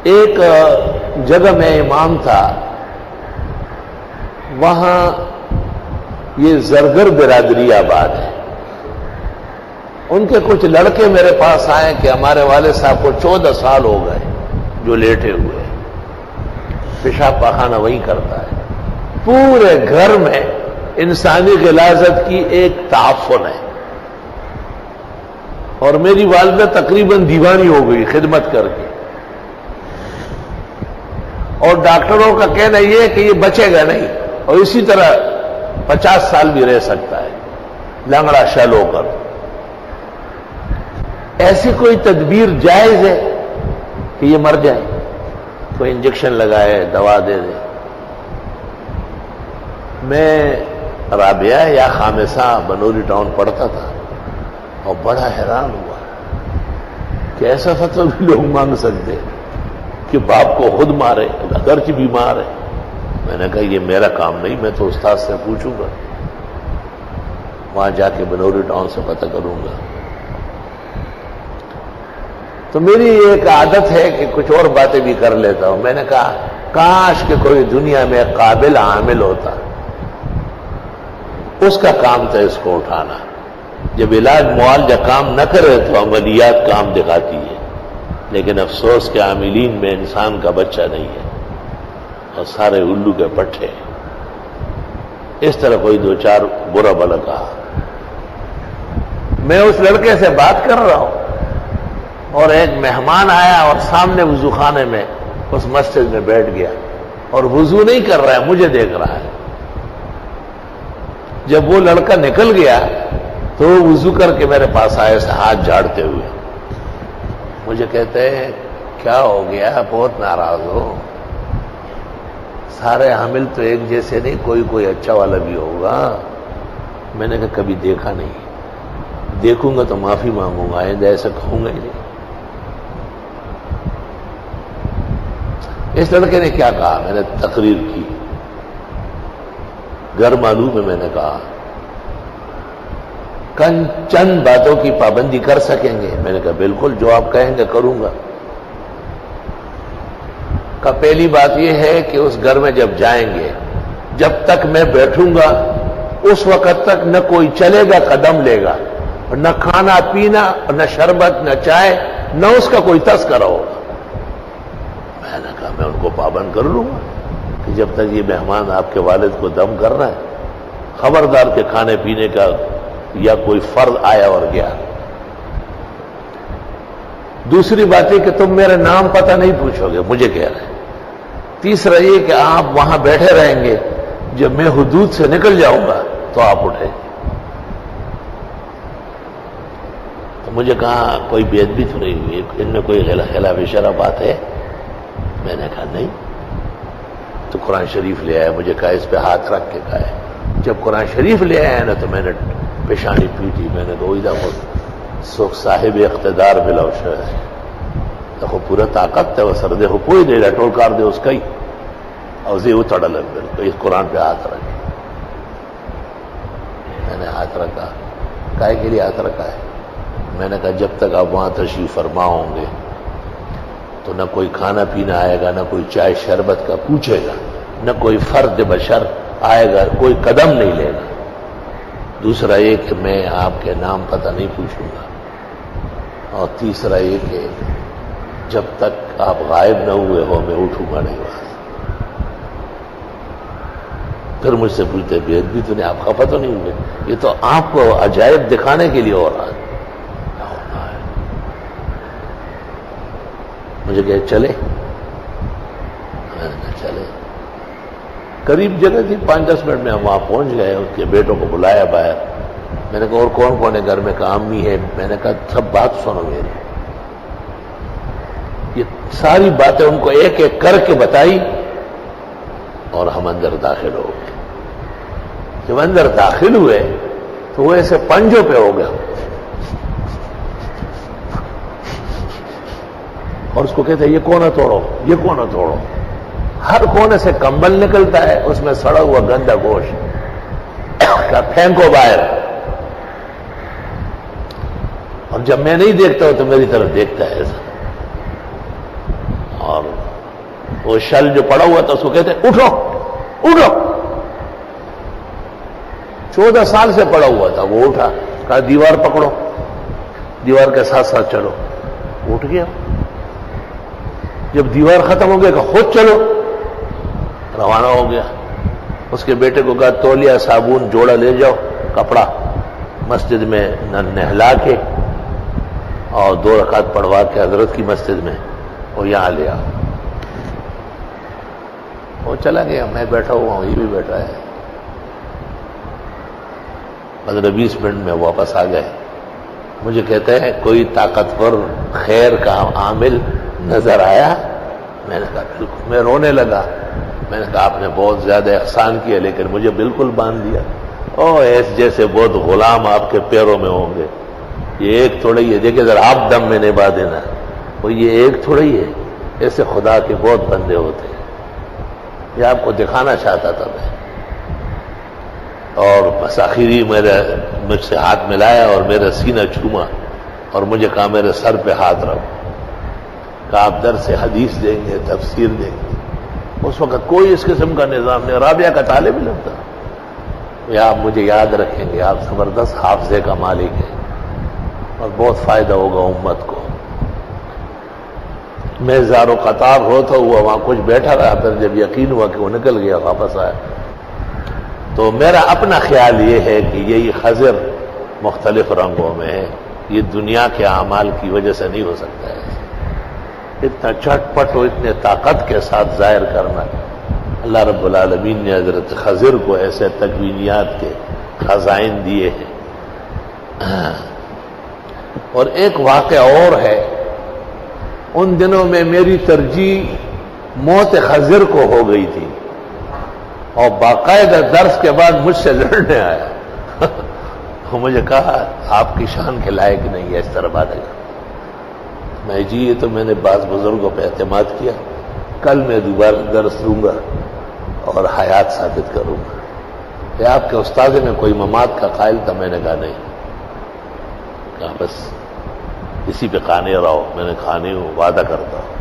ایک جگہ میں امام تھا، وہاں یہ زرگر برادری آباد ہے، ان کے کچھ لڑکے میرے پاس آئے کہ ہمارے والد صاحب کو 14 سال ہو گئے جو لیٹے ہوئے، پیشاب پاخانہ وہی کرتا ہے، پورے گھر میں انسانی غلاظت کی ایک تعفن ہے، اور میری والدہ تقریباً دیوانی ہو گئی خدمت کر کے، اور ڈاکٹروں کا کہنا یہ ہے کہ یہ بچے گا نہیں، اور اسی طرح 50 سال بھی رہ سکتا ہے لنگڑا شل ہو کر۔ ایسی کوئی تدبیر جائز ہے کہ یہ مر جائے؟ کوئی انجیکشن لگائے، دوا دے دے؟ میں رابعہ یا خامسہ بنوری ٹاؤن پڑھتا تھا اور بڑا حیران ہوا کہ ایسا فتویٰ بھی لوگ مانگ سکتے کہ باپ کو خود مارے اگرچہ بیمار ہے۔ میں نے کہا یہ میرا کام نہیں، میں تو استاد سے پوچھوں گا، وہاں جا کے بنوری ٹاؤن سے پتہ کروں گا۔ تو میری ایک عادت ہے کہ کچھ اور باتیں بھی کر لیتا ہوں۔ میں نے کہا کاش کہ کوئی دنیا میں قابل عامل ہوتا، اس کا کام تھا اس کو اٹھانا۔ جب علاج معالجہ کام نہ کرے تو عملیات کام دکھاتی ہے، لیکن افسوس کہ عاملین میں انسان کا بچہ نہیں ہے اور سارے الو کے پٹھے۔ اس طرح کوئی دو چار برا بلا کہا۔ میں اس لڑکے سے بات کر رہا ہوں اور ایک مہمان آیا اور سامنے وضو خانے میں اس مسجد میں بیٹھ گیا اور وضو نہیں کر رہا ہے، مجھے دیکھ رہا ہے۔ جب وہ لڑکا نکل گیا تو وہ وضو کر کے میرے پاس آئے سے ہاتھ جھاڑتے ہوئے، مجھے کہتے ہیں کیا ہو گیا، بہت ناراض ہو؟ سارے حامل تو ایک جیسے نہیں، کوئی اچھا والا بھی ہوگا۔ میں نے کہا کبھی دیکھا نہیں، دیکھوں گا تو معافی مانگوں گا، آئندہ ایسا کہوں گا ہی نہیں۔ اس لڑکے نے کیا کہا؟ میں نے تقریر کی، گھر معلوم ہے، میں نے کہا چند باتوں کی پابندی کر سکیں گے؟ میں نے کہا بالکل، جو آپ کہیں گے کروں گا۔ کا پہلی بات یہ ہے کہ اس گھر میں جب جائیں گے، جب تک میں بیٹھوں گا اس وقت تک نہ کوئی چلے گا قدم لے گا، اور نہ کھانا پینا، اور نہ شربت، نہ چائے، نہ اس کا کوئی تذکرہ ہوگا۔ میں نے کہا میں ان کو پابند کر لوں گا کہ جب تک یہ مہمان آپ کے والد کو دم کر رہا ہے، خبردار کے کھانے پینے کا یا کوئی فرض آیا اور گیا۔ دوسری بات یہ کہ تم میرا نام پتہ نہیں پوچھو گے، مجھے کہہ رہے ہیں۔ تیسرا یہ کہ آپ وہاں بیٹھے رہیں گے، جب میں حدود سے نکل جاؤں گا تو آپ اٹھیں۔ تو مجھے کہا کوئی بے ادبی تو نہیں ہوئی، ان میں کوئی خلاف شرع بات ہے؟ میں نے کہا نہیں۔ تو قرآن شریف لے آیا، مجھے کہا اس پہ ہاتھ رکھ کے کہا ہے۔ جب قرآن شریف لے آیا نا تو میں نے پیشانی پیٹی، میں نے کہا سوک صاحب اقتدار بلاو شاید دیکھو پورا طاقت ہے وہ سر دیکھو کوئی دے رہا ٹول کار دے اس کا ہی اور زی اتڑا لگ بالکل اس قرآن پہ ہاتھ رکھے۔ میں نے ہاتھ رکھا، کائے کے لیے ہاتھ رکھا ہے؟ میں نے کہا جب تک آپ وہاں تشریف فرما ہوں گے تو نہ کوئی کھانا پینا آئے گا، نہ کوئی چائے شربت کا پوچھے گا، نہ کوئی فرد بشر آئے گا، کوئی قدم نہیں لے گا۔ دوسرا یہ کہ میں آپ کے نام پتہ نہیں پوچھوں گا، اور تیسرا یہ کہ جب تک آپ غائب نہ ہوئے ہو میں اٹھوں گا نہیں وہاں۔ پھر مجھ سے پوچھتے بے ادبی تو نہیں، آپ خفا تو نہیں ہوئے؟ یہ تو آپ کو عجائب دکھانے کے لیے ہو رہا ہے۔ مجھے کہ چلے؟ میں نے کہا چلے۔ قریب جگہ تھی، 5-10 منٹ میں ہم وہاں پہنچ گئے، اس کے بیٹوں کو بلایا باہر۔ میں نے کہا اور کون کون ہے گھر میں؟ کہا امی ہے۔ میں نے کہا سب بات سنو میری، یہ ساری باتیں ان کو ایک ایک کر کے بتائی اور ہم اندر داخل ہو گئے۔ جب اندر داخل ہوئے تو وہ ایسے پنجوں پہ ہو گیا اور اس کو کہتے ہیں یہ کونا توڑو، یہ کونا توڑو۔ ہر کونے سے کمبل نکلتا ہے، اس میں سڑا ہوا گندا گوشت کا پھینکو باہر۔ اور جب میں نہیں دیکھتا ہوں تو میری طرف دیکھتا ہے ایسا، اور وہ شل جو پڑا ہوا تھا اس کو کہتے اٹھو اٹھو، 14 سال سے پڑا ہوا تھا، وہ اٹھا، کہا دیوار پکڑو، دیوار کے ساتھ ساتھ چلو، اٹھ گیا۔ جب دیوار ختم ہو گیا کہ خود چلو، روانہ ہو گیا۔ اس کے بیٹے کو کہا تولیہ، صابن، جوڑا لے جاؤ، کپڑا، مسجد میں نہلا کے اور 2 رکعت پڑھوا کے حضرت کی مسجد میں وہ یہاں لے آؤ۔ وہ چلا گیا، میں بیٹھا ہوا ہوں، یہ بھی بیٹھا ہے۔ 15-20 منٹ میں واپس آ گئے۔ مجھے کہتے ہیں کوئی طاقتور خیر کا عامل نظر آیا؟ میں نے کہا بالکل۔ میں رونے لگا، میں نے کہا آپ نے بہت زیادہ احسان کیا لیکن مجھے بالکل باندھ دیا۔ ایس جیسے بہت غلام آپ کے پیروں میں ہوں گے، یہ ایک تھوڑا ہی ہے، دیکھیں ذرا آپ دم میں نبھا دینا، وہ یہ ایک تھوڑا ہی ہے، ایسے خدا کے بہت بندے ہوتے ہیں۔ یہ آپ کو دکھانا چاہتا تھا میں۔ اور بس آخری مجھ سے ہاتھ ملایا اور میرا سینہ چھوما اور مجھے کہا میرے سر پہ ہاتھ رکھو، کہا آپ درس حدیث دیں گے، تفسیر دیں گے۔ اس وقت کوئی اس قسم کا نظام نہیں، رابعہ کا طالب علم تھا۔ یا آپ مجھے یاد رکھیں گے، آپ زبردست حافظے کا مالک ہیں اور بہت فائدہ ہوگا امت کو۔ میں زار و قطار ہوتا ہوا وہاں کچھ بیٹھا رہا، پھر جب یقین ہوا کہ وہ نکل گیا، واپس آیا۔ تو میرا اپنا خیال یہ ہے کہ یہی خضر مختلف رنگوں میں ہے، یہ دنیا کے اعمال کی وجہ سے نہیں ہو سکتا ہے۔ اتنا چٹ پٹ و اتنے طاقت کے ساتھ ظاہر کرنا، اللہ رب العالمین نے حضرت خضر کو ایسے تکوینیات کے خزائن دیے ہیں۔ اور ایک واقعہ اور ہے، ان دنوں میں میری ترجیح موت خضر کو ہو گئی تھی اور باقاعدہ درس کے بعد مجھ سے لڑنے آیا۔ مجھے کہا آپ کی شان کے لائق نہیں ہے اس طرح بات ہے۔ میں جی یہ تو میں نے بعض بزرگوں پہ اعتماد کیا، کل میں دوبارہ درس دوں گا اور حیات ثابت کروں گا۔ کہ آپ کے استاد میں کوئی ممات کا قائل تھا؟ میں نے کہا نہیں، کہا بس اسی پہ قانے رہو۔ میں نے کہا نہیں ہوں، وعدہ کرتا ہوں۔